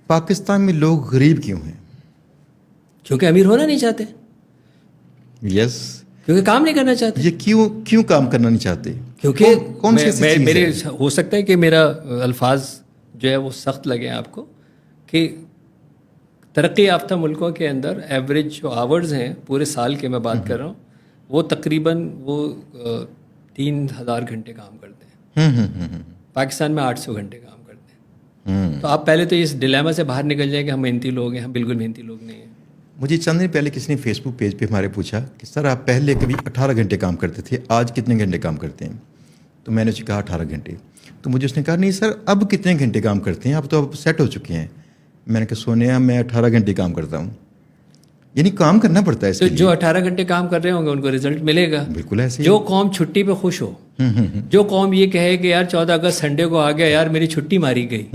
پاکستان میں لوگ غریب کیوں ہیں؟ کیونکہ امیر ہونا نہیں چاہتے. یس. کیونکہ کام نہیں کرنا چاہتے. یہ کیوں کام کرنا نہیں چاہتے؟ کیونکہ کون سی میرے ہو سکتا ہے کہ میرا الفاظ جو ہے وہ سخت لگے آپ کو، کہ ترقی یافتہ ملکوں کے اندر ایوریج جو آورز ہیں پورے سال کے میں بات کر رہا ہوں، وہ تقریباً وہ 3000 گھنٹے کام کرتے ہیں. پاکستان میں 800 گھنٹے کام کرتے ہیں. تو آپ پہلے تو اس ڈیلیما سے باہر نکل جائیں کہ ہم محنتی لوگ ہیں. ہم بالکل محنتی لوگ نہیں ہیں. مجھے چند دن پہلے کسی نے فیس بک پیج پہ ہمارے پوچھا کہ سر آپ پہلے کبھی 18 گھنٹے کام کرتے تھے، آج کتنے گھنٹے کام کرتے ہیں؟ تو میں نے اسے کہا 18 گھنٹے. تو مجھے اس نے کہا نہیں سر اب کتنے گھنٹے کام کرتے ہیں، اب تو آپ سیٹ ہو چکے ہیں. میں نے کہا سونے میں 18 گھنٹے کام کرتا ہوں. یعنی کام کرنا پڑتا ہے اس کے لیے. جو 18 گھنٹے کام کر رہے ہوں گے ان کو رزلٹ ملے گا. بالکل ایسے. جو قوم چھٹی پہ خوش ہو، جو قوم یہ کہے کہ یار 14 اگست سنڈے کو آ گیا یار میری چھٹی ماری گئی،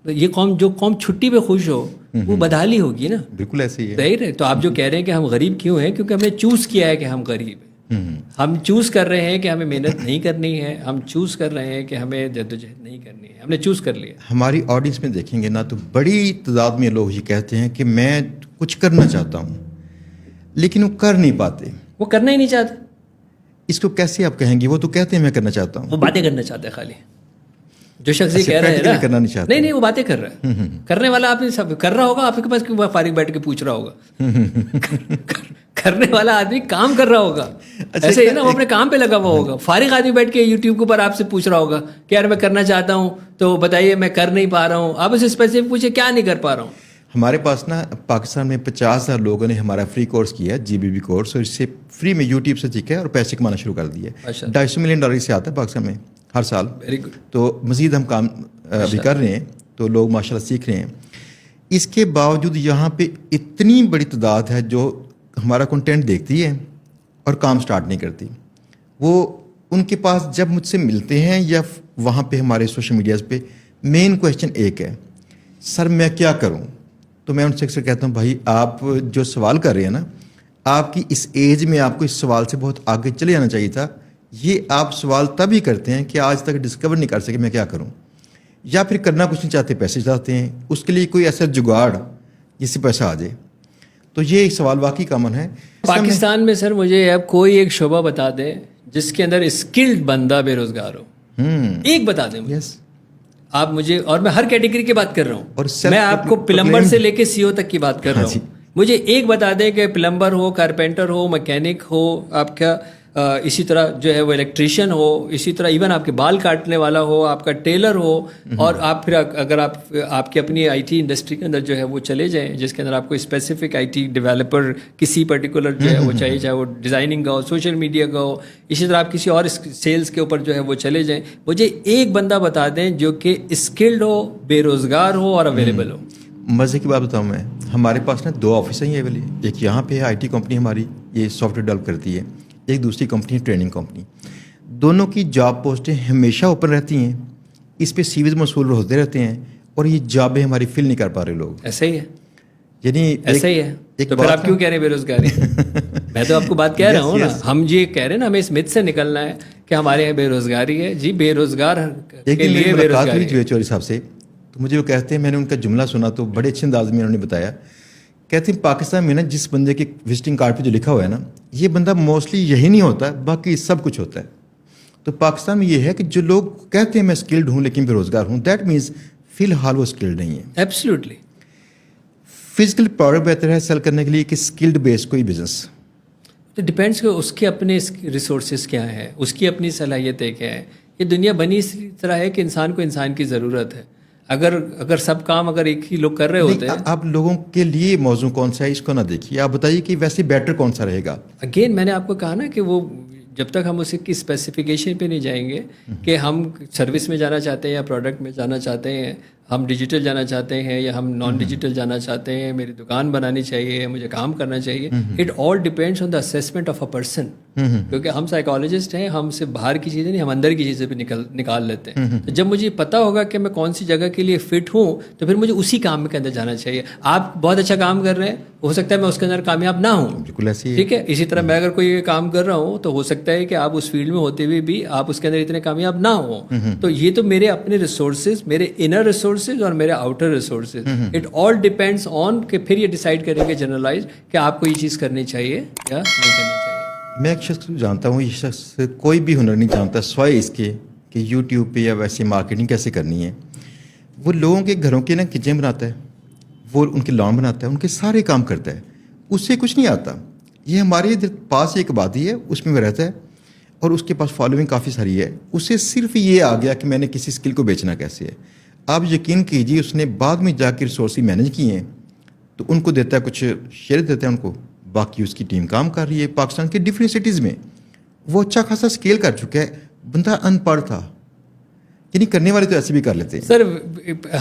یہ قوم جو قوم چھٹی پہ خوش ہو وہ بدحالی ہوگی نا. بالکل ایسے ہی ہے. ظاہر ہے. تو آپ جو کہہ رہے ہیں کہ ہم غریب کیوں ہیں، کیونکہ ہم نے چوز کیا ہے کہ ہم غریب ہیں. ہم چوز کر رہے ہیں کہ ہمیں محنت نہیں کرنی ہے. ہم چوز کر رہے ہیں کہ ہمیں جدوجہد نہیں کرنی ہے. ہم نے چوز کر لیا. ہماری آڈینس میں دیکھیں گے نا تو بڑی تعداد میں لوگ یہ کہتے ہیں کہ میں کچھ کرنا چاہتا ہوں لیکن وہ کر نہیں پاتے. وہ کرنا ہی نہیں چاہتے. اس کو کیسے آپ کہیں گے؟ وہ تو کہتے ہیں میں کرنا چاہتا ہوں. وہ باتیں کرنا چاہتے ہیں خالی. جو شخص یہ کہہ رہا ہے نا کرنا نہیں چاہتا. نہیں وہ باتیں کر رہا ہے. کرنے والا آپ نے سب کر رہا ہوگا، آپ کے پاس فارغ بیٹھ کے پوچھ رہا ہوگا. کرنے والا آدمی کام کر رہا ہوگا. ایسے ہی نا وہ اپنے کام پہ لگا ہوا ہوگا. فارغ آدمی بیٹھ کے یوٹیوب کے اوپر آپ سے پوچھ رہا ہوگا کہ یار میں کرنا چاہتا ہوں تو بتائیے میں کر نہیں پا رہا ہوں. آپ اسے اسپیسیفک پوچھے کیا نہیں کر پا رہا ہوں. ہمارے پاس نا پاکستان میں 50,000 لوگوں نے ہمارا فری کورس کیا GBB کورس، اور اس سے فری میں یوٹیوب سے سیکھا ہے اور پیسے کمانا شروع کر دیے. $250 ملین سے آتا ہے پاکستان میں ہر سال. Very good. تو مزید ہم کام ابھی کر رہے ہیں تو لوگ ماشاء اللہ سیکھ رہے ہیں. اس کے باوجود یہاں پہ اتنی بڑی تعداد ہے جو ہمارا کنٹینٹ دیکھتی ہے اور کام سٹارٹ نہیں کرتی. وہ ان کے پاس جب مجھ سے ملتے ہیں یا وہاں پہ ہمارے سوشل میڈیاز پہ مین کویشچن ایک ہے، سر میں کیا کروں؟ تو میں ان سے اکثر کہتا ہوں بھائی آپ جو سوال کر رہے ہیں نا، آپ کی اس ایج میں آپ کو اس سوال سے بہت آگے چلے جانا چاہیے تھا. یہ آپ سوال تب ہی کرتے ہیں کہ آج تک ڈسکور نہیں کر سکے میں کیا کروں، یا پھر کرنا کچھ نہیں چاہتے، پیسے چاہتے ہیں، اس کے لیے کوئی ایسا جگاڑ جس سے پیسہ آ جائے. تو یہ ایک سوال واقعی کامن ہے. پاکستان میں سر مجھے اب کوئی ایک شعبہ بتا دیں جس کے اندر اسکلڈ بندہ بے روزگار ہو. ایک بتا دیں مجھے. آپ مجھے، اور میں ہر کیٹیگری کی بات کر رہا ہوں. میں آپ کو پلمبر سے لے کے CO تک کی بات کر رہا ہوں. مجھے ایک بتا دیں کہ پلمبر ہو، کارپینٹر ہو، میکینک ہو، آپ کا اسی طرح جو ہے وہ الیکٹریشین ہو، اسی طرح ایون آپ کے بال کاٹنے والا ہو، آپ کا ٹیلر ہو، اور آپ پھر اگر آپ کی اپنی IT انڈسٹری کے اندر جو ہے وہ چلے جائیں جس کے اندر آپ کو اسپیسیفک IT ڈیولپر کسی پرٹیکولر جو ہے وہ چاہیے، چاہے وہ ڈیزائننگ کا ہو، سوشل میڈیا کا ہو، اسی طرح آپ کسی اور سیلز کے اوپر جو ہے وہ چلے جائیں. مجھے ایک بندہ بتا دیں جو کہ اسکلڈ ہو، بے روزگار ہو اور اویلیبل ہو. مزے کی بات بتاؤں میں، ہمارے پاس نا 2 آفس ہیں اویلیبل. ایک یہاں پہ ہے IT کمپنی ہماری، یہ سافٹ ویئر ڈیولپ کرتی ہے. ایک دوسری کمپنی ہے ٹریننگ کمپنی. دونوں کی جاب پوسٹیں ہمیشہ اوپن رہتی ہیں. اس پہ CVs موصول ہوتے رہتے ہیں اور یہ جابیں ہماری فل نہیں کر پا رہے لوگ. ایسا ہی ہے. یعنی ایسا ہی ہے. تو پھر آپ کیوں کہہ رہے ہیں بے روزگاری؟ میں تو آپ کو بات کہہ رہا ہوں نا. ہم یہ کہہ رہے ہیں نا ہمیں اس مت سے نکلنا ہے کہ ہمارے یہاں بے روزگاری ہے. جی بے روزگار کے لیے بے روزگاری ہے. چوہدری صاحب سے تو مجھے وہ کہتے ہیں، میں نے ان کا جملہ سنا تو بڑے اچھے انداز میں انہوں نے بتایا. کہتے ہیں پاکستان میں نا جس بندے کے وزٹنگ کارڈ پہ جو لکھا ہوا ہے نا، یہ بندہ موسٹلی یہی نہیں ہوتا، باقی سب کچھ ہوتا ہے. تو پاکستان میں یہ ہے کہ جو لوگ کہتے ہیں میں اسکلڈ ہوں لیکن بے روزگار ہوں، دیٹ مینس فی الحال وہ اسکلڈ نہیں ہے. ایبسلیوٹلی. فزیکل پروڈکٹ بہتر ہے سیل کرنے کے لیے کہ اسکلڈ بیس کوئی بزنس؟ تو ڈپینڈس کہ اس کے اپنے ریسورسز کیا ہیں، اس کی اپنی صلاحیتیں کیا ہیں. یہ دنیا بنی اس طرح ہے کہ انسان کو انسان کی ضرورت ہے. اگر سب کام اگر ایک ہی لوگ کر رہے ہوتے ہیں. آپ لوگوں کے لیے موضوع کون سا ہے اس کو نہ دیکھیے، آپ بتائیے کہ ویسے بیٹر کون سا رہے گا. اگین میں نے آپ کو کہا نا کہ وہ جب تک ہم اس کی اسپیسیفیکیشن پہ نہیں جائیں گے کہ ہم سروس میں جانا چاہتے ہیں یا پروڈکٹ میں جانا چاہتے ہیں، ہم ڈیجیٹل جانا چاہتے ہیں یا ہم نان ڈیجیٹل جانا چاہتے ہیں، میری دکان بنانی چاہیے، مجھے کام کرنا چاہیے. It all depends on the assessment of a person. کیونکہ ہم سائیکالوجسٹ ہیں، ہم سے باہر کی چیزیں نہیں، ہم اندر کی چیزیں بھی نکال لیتے ہیں. تو جب مجھے پتا ہوگا کہ میں کون سی جگہ کے لیے فٹ ہوں تو پھر مجھے اسی کام کے اندر جانا چاہیے. آپ بہت اچھا کام کر رہے ہیں، ہو سکتا ہے میں اس کے اندر کامیاب نہ ہوں. بالکل ایسی ٹھیک ہے. اسی طرح میں اگر کوئی کام کر رہا ہوں تو ہو سکتا ہے کہ آپ اس فیلڈ میں ہوتے ہوئے بھی آپ اس کے اندر اتنے کامیاب نہ ہوں. تو یہ تو میرے اپنے ریسورسز، میرے انر ریسورس ریسورسز اور میرے outer resources. It all depends on کہ پھر یہ ڈیسائڈ کریں گے جنرلائز کہ آپ کو یہ چیز کرنی چاہیے یا نہیں کرنی چاہیے. میں ایک شخص کو جانتا ہوں, یہ شخص کوئی بھی ہنر نہیں جانتا سوائے اس کے کہ یوٹیوب پہ یا ویسے مارکیٹنگ کیسے کرنی ہے. وہ لوگوں کے گھروں کے نا کچن بناتا ہے, وہ ان کے لان بناتا ہے, ان کے سارے کام کرتا ہے, اس سے کچھ نہیں آتا. یہ ہمارے ادھر پاس ایک آبادی ہے, اس میں وہ رہتا ہے اور اس کے پاس فالوئنگ کافی ساری ہے. اسے صرف یہ آ گیا کہ میں نے کسی اسکل کو بیچنا کیسے ہے. آپ یقین کیجیے اس نے بعد میں جا کے ریسورسز مینیج کیے ہیں, تو ان کو دیتا ہے, کچھ شیئر دیتا ہے ان کو, باقی اس کی ٹیم کام کر رہی ہے پاکستان کے ڈفرینٹ سٹیز میں. وہ اچھا خاصا اسکیل کر چکا ہے. بندہ ان پڑھ تھا, یعنی کرنے والے تو ایسے بھی کر لیتے ہیں. سر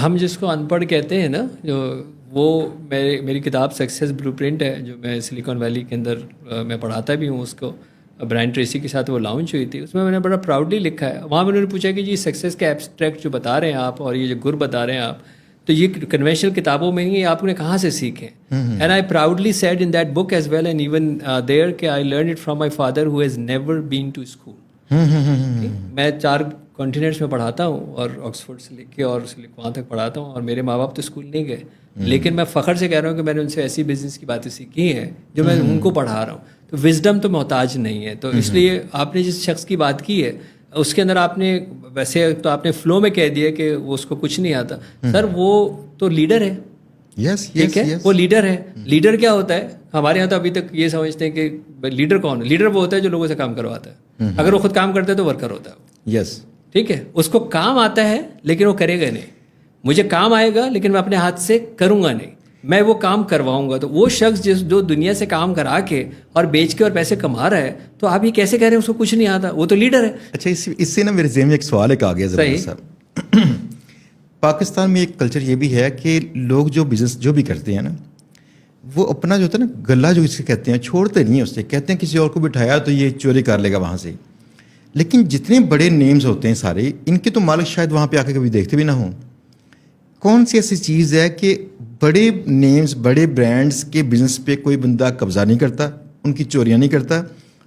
ہم جس کو ان پڑھ کہتے ہیں نا, جو وہ میری کتاب سکسیس بلو پرنٹ ہے, جو میں سلیکان ویلی کے اندر میں پڑھاتا بھی ہوں. اس کو برائن ٹریسی کے ساتھ وہ لانچ ہوئی تھی. اس میں نے بڑا پراؤڈلی لکھا ہے. وہاں میں انہوں نے پوچھا کہ جی سکسیس کا ایبسٹریکٹ جو بتا رہے ہیں آپ اور یہ جو گر بتا رہے ہیں آپ, تو یہ کنونشنل کتابوں میں ہی آپ نے کہاں سے سیکھے؟ And I proudly said in that book as well and even there کہ I learn it from my father who has never been to school. میں 4 کانٹیننٹس میں پڑھاتا ہوں, اور آکسفورڈ سے لے کے اور وہاں تک پڑھاتا ہوں, اور میرے ماں باپ تو اسکول نہیں گئے, لیکن میں فخر سے کہہ رہا ہوں کہ میں نے ان سے ایسی بزنس کی باتیں سیکھی ہیں جو میں ان کو پڑھا رہا ہوں. تو وزڈم تو محتاج نہیں ہے. تو اس لیے آپ نے جس شخص کی بات کی ہے اس کے اندر آپ نے ویسے تو آپ نے فلو میں کہہ دیا کہ وہ اس کو کچھ نہیں آتا. سر وہ تو لیڈر ہے. ٹھیک ہے, وہ لیڈر ہے. لیڈر کیا ہوتا ہے؟ ہمارے یہاں تو ابھی تک یہ سمجھتے ہیں کہ لیڈر کون ہے. لیڈر وہ ہوتا ہے جو لوگوں سے کام کرواتا ہے. اگر وہ خود کام کرتا ہے تو ورکر ہوتا ہے. یس, ٹھیک ہے, اس کو کام آتا ہے لیکن وہ کرے گا نہیں. مجھے کام آئے گا لیکن میں اپنے ہاتھ سے کروں گا نہیں, میں وہ کام کرواؤں گا. تو وہ شخص جو دنیا سے کام کرا کے اور بیچ کے اور پیسے کما رہا ہے, تو آپ یہ کیسے کہہ رہے ہیں اس کو کچھ نہیں آتا؟ وہ تو لیڈر ہے. اچھا, اس سے نا میرے ذہن میں ایک سوال ایک آ گیا زبردست صاحب. پاکستان میں ایک کلچر یہ بھی ہے کہ لوگ جو بزنس جو بھی کرتے ہیں نا, وہ اپنا جو ہوتا ہے نا گلا جو اسے کہتے ہیں, چھوڑتے نہیں ہیں اس سے. کہتے ہیں کسی اور کو بٹھایا تو یہ چوری کر لے گا وہاں سے. لیکن جتنے بڑے نیمز ہوتے ہیں سارے, ان کے تو مالک شاید وہاں پہ آ کے کبھی دیکھتے بھی نہ ہوں. کون سی ایسی چیز ہے کہ بڑے نیمز بڑے برانڈز کے بزنس پہ کوئی بندہ قبضہ نہیں کرتا, ان کی چوریاں نہیں کرتا,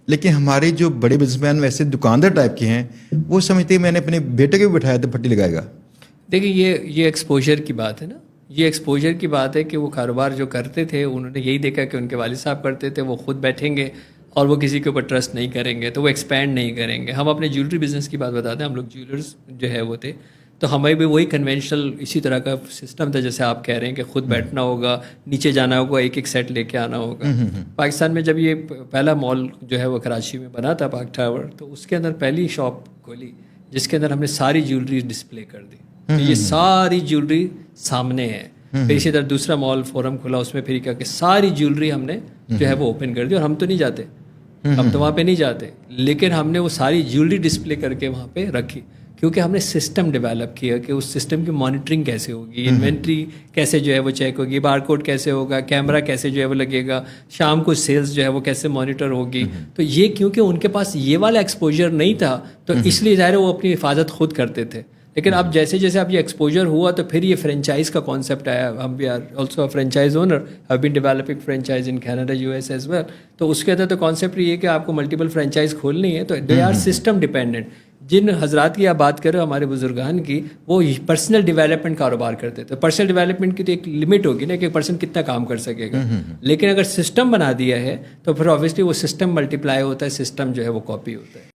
لیکن ہمارے جو بڑے بزنس مین ویسے دکاندار ٹائپ کے ہیں, وہ سمجھتے ہیں میں نے اپنے بیٹے کو بھی بٹھایا تو پھٹی لگائے گا. دیکھیں یہ ایکسپوجر کی بات ہے نا. یہ ایکسپوجر کی بات ہے کہ وہ کاروبار جو کرتے تھے انہوں نے یہی دیکھا کہ ان کے والد صاحب کرتے تھے, وہ خود بیٹھیں گے اور وہ کسی کے اوپر ٹرسٹ نہیں کریں گے, تو وہ ایکسپینڈ نہیں کریں گے. ہم اپنے جیولری بزنس کی بات بتاتے ہیں. ہم لوگ جیولرز جو ہے وہ تھے, تو ہمیں بھی وہی کنونشنل اسی طرح کا سسٹم تھا جیسے آپ کہہ رہے ہیں کہ خود بیٹھنا ہوگا, نیچے جانا ہوگا, ایک سیٹ لے کے آنا ہوگا. پاکستان میں جب یہ پہلا مال جو ہے وہ کراچی میں بنا تھا, پاک ٹاور, تو اس کے اندر پہلی شاپ کھولی جس کے اندر ہم نے ساری جیولری ڈسپلے کر دی. یہ ساری جیولری سامنے ہے. پھر اسی طرح دوسرا مال فورم کھلا, اس میں پھر کیا کہ ساری جیولری ہم نے جو ہے وہ اوپن کر دی. اور ہم تو نہیں جاتے, ہم تو وہاں پہ نہیں جاتے, لیکن ہم نے وہ ساری جیولری ڈسپلے کر کے وہاں پہ رکھی, کیونکہ ہم نے سسٹم ڈیولپ کیا کہ اس سسٹم کی مانیٹرنگ کیسے ہوگی, انوینٹری کیسے جو ہے وہ چیک ہوگی, بار کوڈ کیسے ہوگا, کیمرہ کیسے جو ہے وہ لگے گا, شام کو سیلز جو ہے وہ کیسے مانیٹر ہوگی. تو یہ کیونکہ ان کے پاس یہ والا ایکسپوجر نہیں تھا, تو اس لیے ظاہر وہ اپنی حفاظت خود کرتے تھے. لیکن اب جیسے جیسے اب یہ ایکسپوجر ہوا تو پھر یہ فرینچائز کا کانسیپٹ آیا. ہم بھی are also franchise owner, have been developing franchise in Canada, U S as well. تو اس کے اندر تو کانسیپٹ یہ ہے کہ آپ کو ملٹیپل فرینچائز کھولنی ہے, تو دے آر سسٹم ڈپینڈنٹ. جن حضرات کی آپ بات کر رہے ہو ہمارے بزرگان کی, وہ پرسنل ڈیولپمنٹ کاروبار کرتے تھے. پرسنل ڈیولپمنٹ کی تو ایک لمٹ ہوگی نا کہ ایک پرسن کتنا کام کر سکے گا, لیکن اگر سسٹم بنا دیا ہے تو پھر آبویسلی وہ سسٹم ملٹیپلائی ہوتا ہے, سسٹم جو ہے وہ کاپی ہوتا ہے.